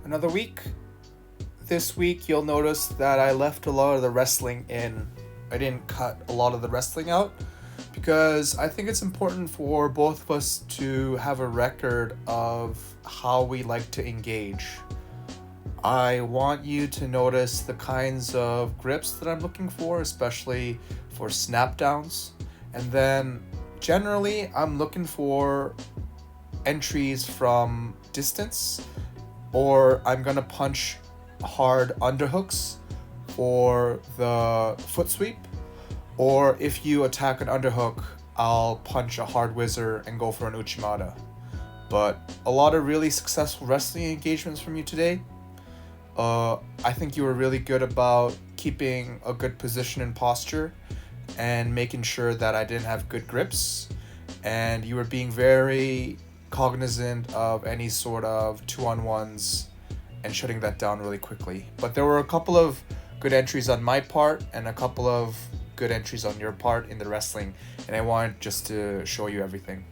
Another week. This week, you'll notice that I left a lot of the wrestling in. I didn't cut a lot of the wrestling out because I think it's important for both of us to have a record of how we like to engage. I want you to notice the kinds of grips that I'm looking for, especially for snap downs. And then generally, I'm looking for entries from distance, or I'm gonna punch hard underhooks for the foot sweep, or if you attack an underhook, I'll punch a hard whizzer and go for an uchimata. But a lot of really successful wrestling engagements from you today. I think you were really good about keeping a good position and posture and making sure that I didn't have good grips, and you were being very cognizant of any sort of 2-on-1s and shutting that down really quickly. But there were a couple of good entries on my part and a couple of good entries on your part in the wrestling, and I wanted just to show you everything.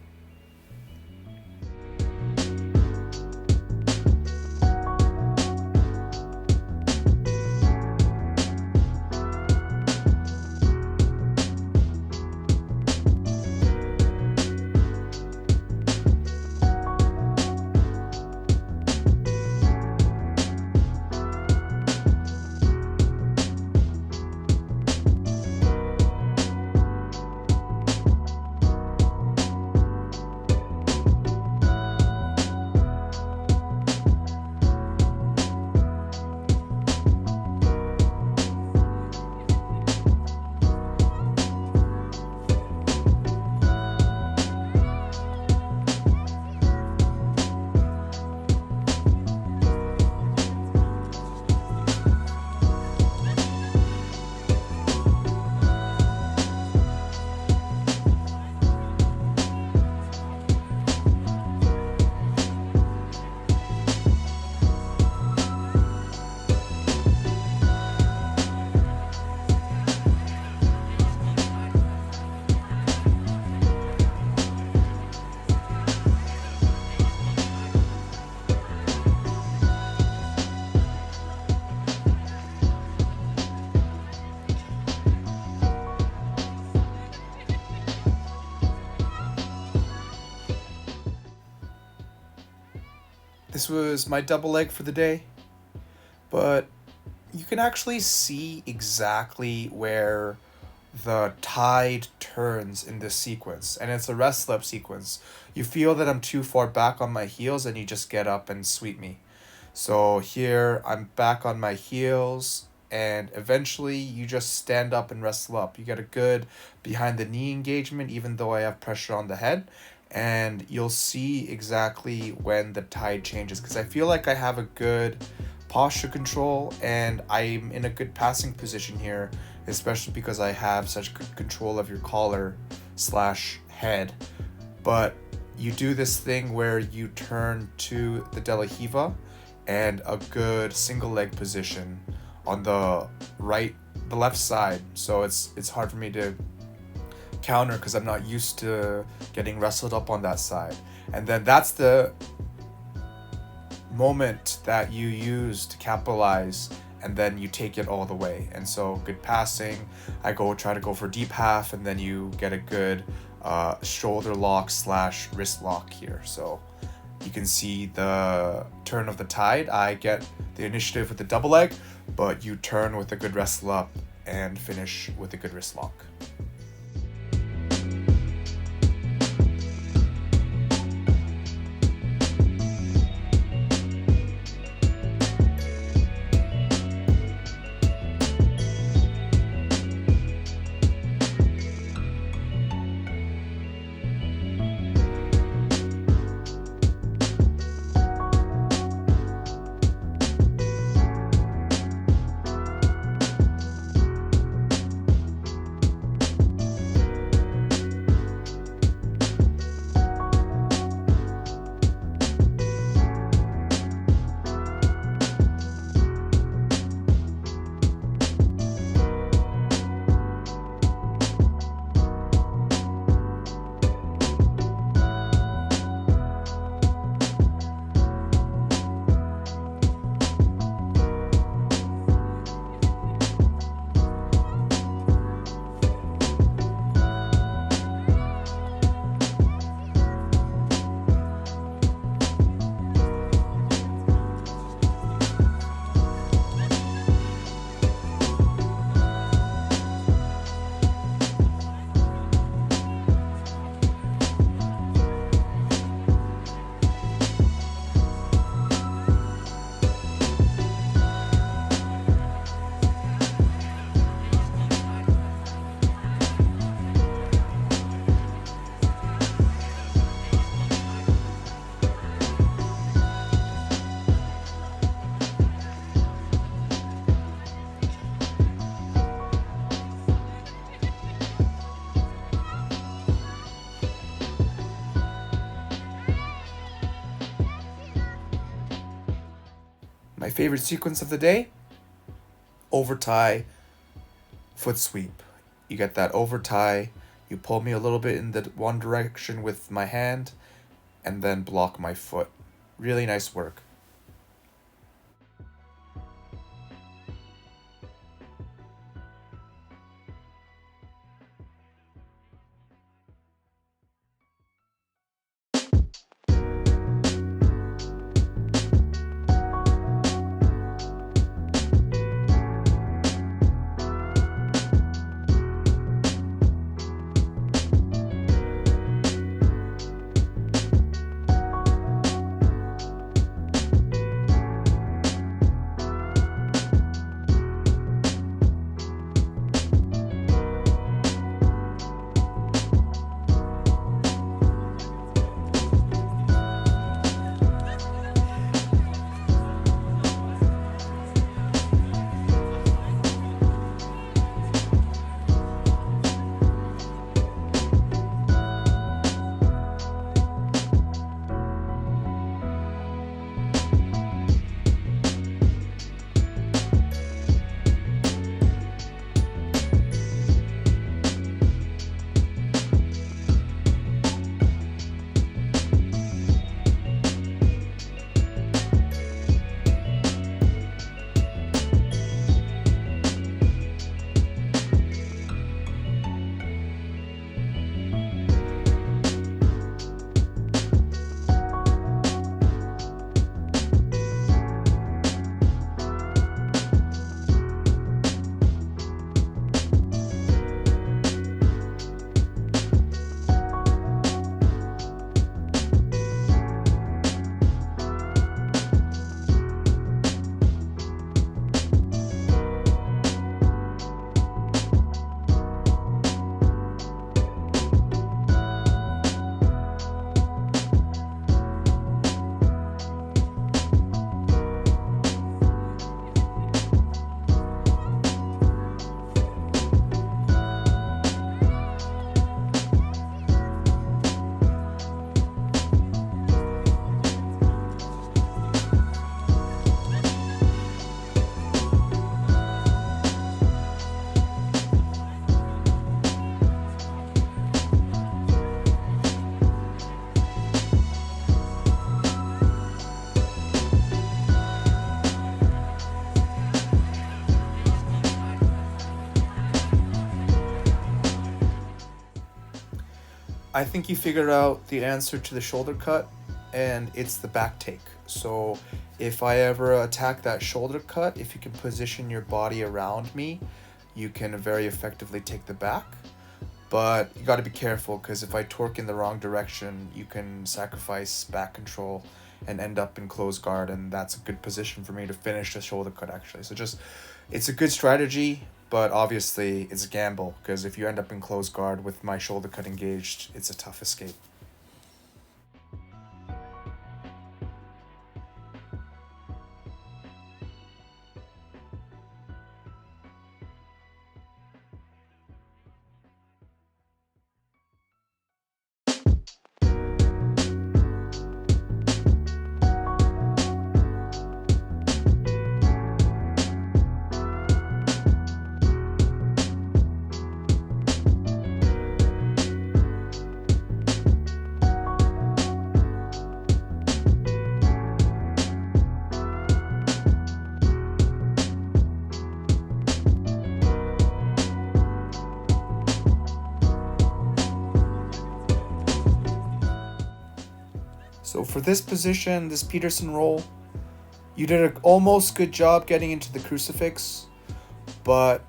This was my double leg for the day, but you can actually see exactly where the tide turns in this sequence, and it's a rest up sequence. You feel that I'm too far back on my heels and you just get up and sweep me. So here I'm back on my heels, and eventually you just stand up and wrestle up. You get a good behind the knee engagement even though I have pressure on the head, and you'll see exactly when the tide changes because I feel like I have a good posture control and I'm in a good passing position here, especially because I have such good control of your collar slash head. But you do this thing where you turn to the De La Hiva and a good single leg position on the left side. So it's hard for me to counter because I'm not used to getting wrestled up on that side. And then that's the moment that you use to capitalize, and then you take it all the way. And so good passing, I try to go for deep half, and then you get a good shoulder lock slash wrist lock here. So you can see the turn of the tide. I get the initiative with the double leg, but you turn with a good wrestle up and finish with a good wrist lock. My favorite sequence of the day, over tie, foot sweep. You get that over tie, you pull me a little bit in the one direction with my hand, and then block my foot. Really nice work. I think you figured out the answer to the shoulder cut, and it's the back take. So if I ever attack that shoulder cut, if you can position your body around me, you can very effectively take the back. But you got to be careful because if I torque in the wrong direction, you can sacrifice back control and end up in close guard, and that's a good position for me to finish the shoulder cut actually. So just, it's a good strategy, but obviously it's a gamble because if you end up in close guard with my shoulder cut engaged, it's a tough escape. So for this position, this Peterson roll, you did an almost good job getting into the crucifix, but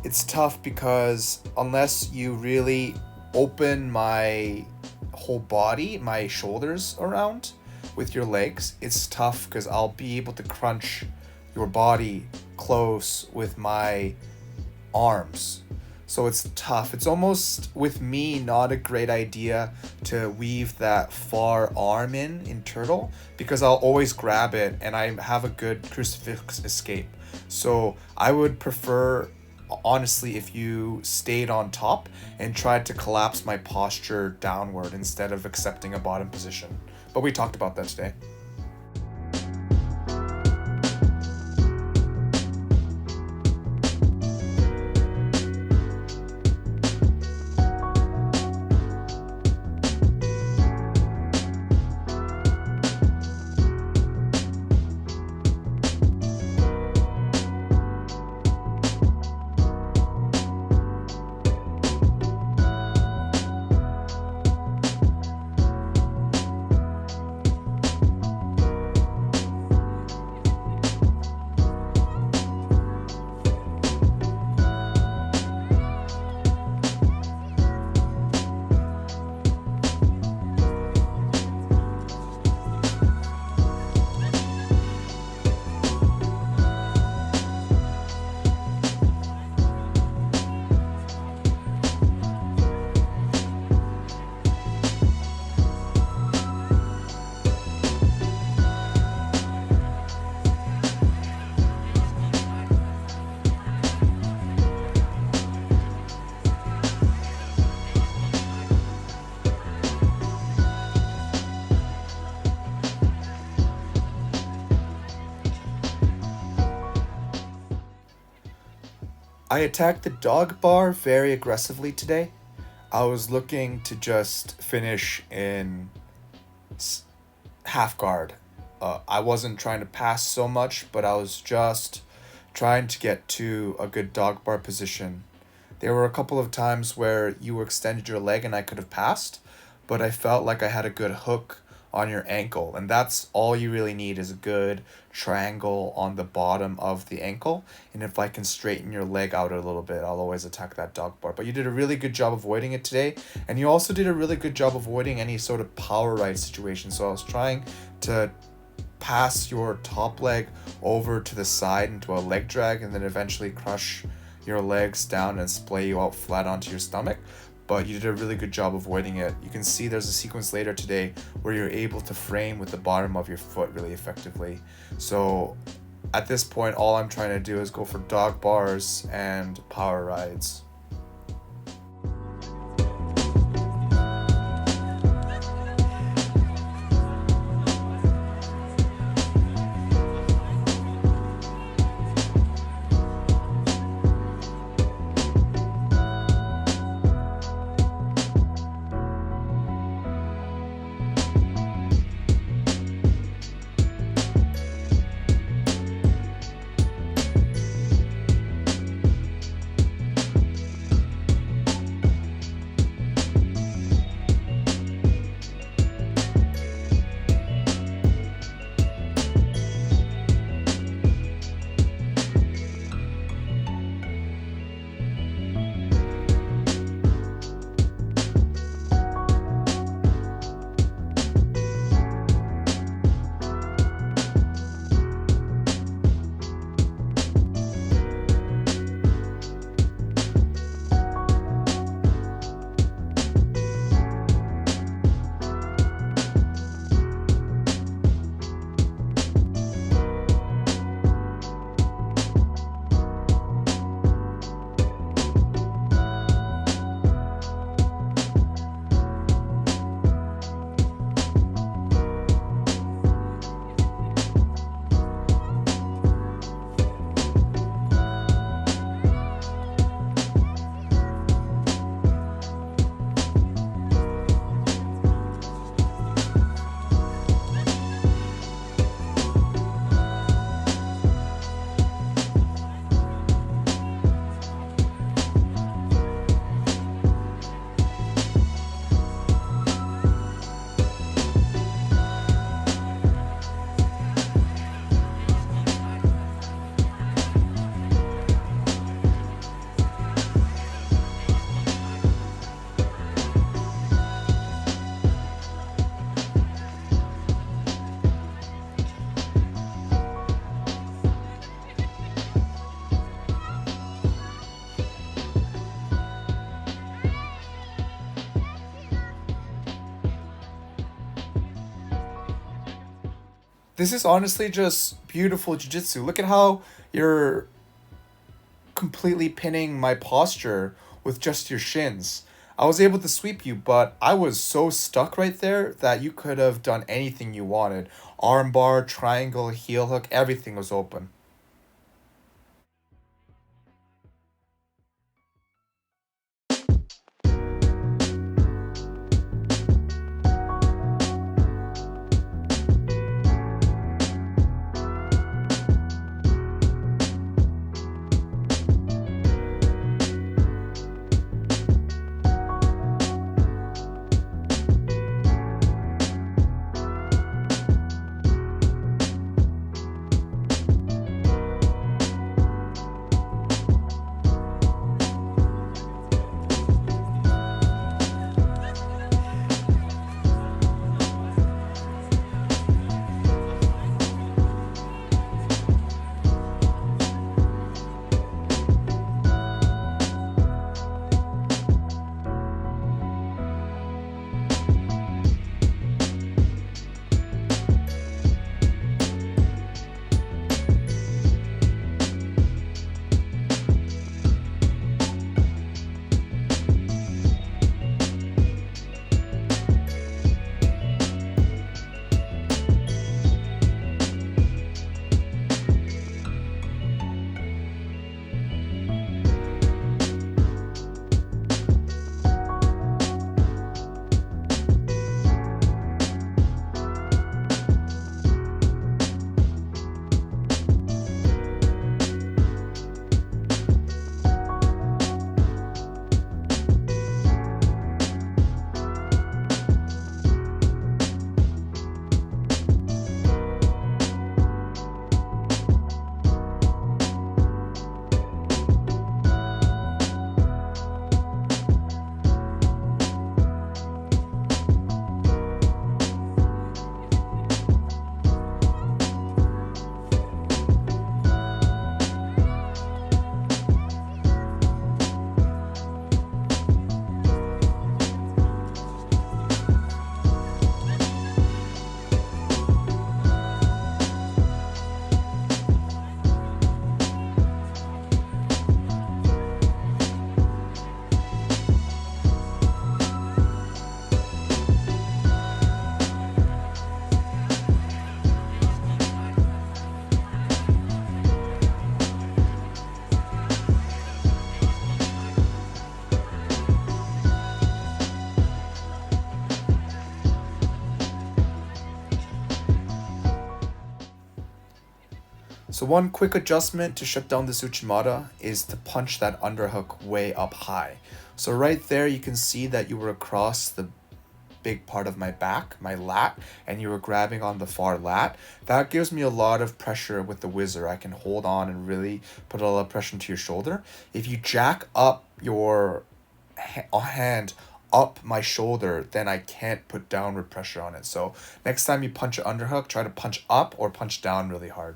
it's tough because unless you really open my whole body, my shoulders around with your legs, it's tough because I'll be able to crunch your body close with my arms. So it's tough. It's almost, with me, not a great idea to weave that far arm in turtle because I'll always grab it and I have a good crucifix escape. So I would prefer, honestly, if you stayed on top and tried to collapse my posture downward instead of accepting a bottom position. But we talked about that today. I attacked the dog bar very aggressively today. I was looking to just finish in half guard. I wasn't trying to pass so much, but I was just trying to get to a good dog bar position. There were a couple of times where you extended your leg and I could have passed, but I felt like I had a good hook on your ankle, and that's all you really need is a good triangle on the bottom of the ankle. And if I can straighten your leg out a little bit, I'll always attack that dog bar. But you did a really good job avoiding it today, and you also did a really good job avoiding any sort of power ride situation. So I was trying to pass your top leg over to the side into a leg drag and then eventually crush your legs down and splay you out flat onto your stomach. But you did a really good job avoiding it. You can see there's a sequence later today where you're able to frame with the bottom of your foot really effectively. So at this point, all I'm trying to do is go for dog bars and power rides. This is honestly just beautiful jiu-jitsu. Look at how you're completely pinning my posture with just your shins. I was able to sweep you, but I was so stuck right there that you could have done anything you wanted. Armbar, triangle, heel hook, everything was open. So one quick adjustment to shut down this Uchimata is to punch that underhook way up high. So right there you can see that you were across the big part of my back, my lat, and you were grabbing on the far lat. That gives me a lot of pressure with the whizzer. I can hold on and really put a lot of pressure into your shoulder. If you jack up your hand up my shoulder, then I can't put downward pressure on it. So next time you punch an underhook, try to punch up or punch down really hard.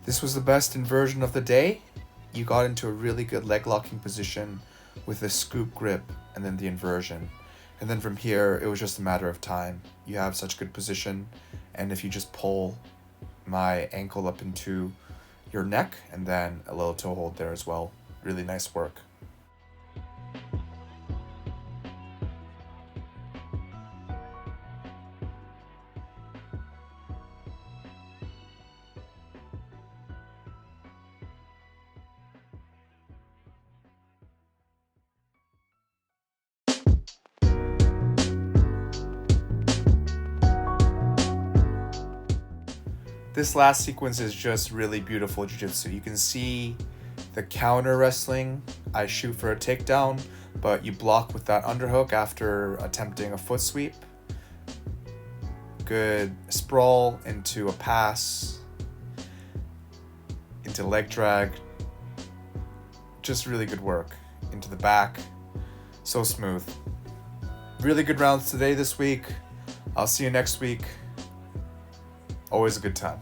This was the best inversion of the day. You got into a really good leg locking position with the scoop grip and then the inversion. And then from here, it was just a matter of time. You have such good position, and if you just pull my ankle up into your neck and then a little toe hold there as well. Really nice work. This last sequence is just really beautiful jiu-jitsu. You can see the counter wrestling. I shoot for a takedown, but you block with that underhook after attempting a foot sweep. Good sprawl into a pass, into leg drag. Just really good work. Into the back. So smooth. Really good rounds today this week. I'll see you next week. Always a good time.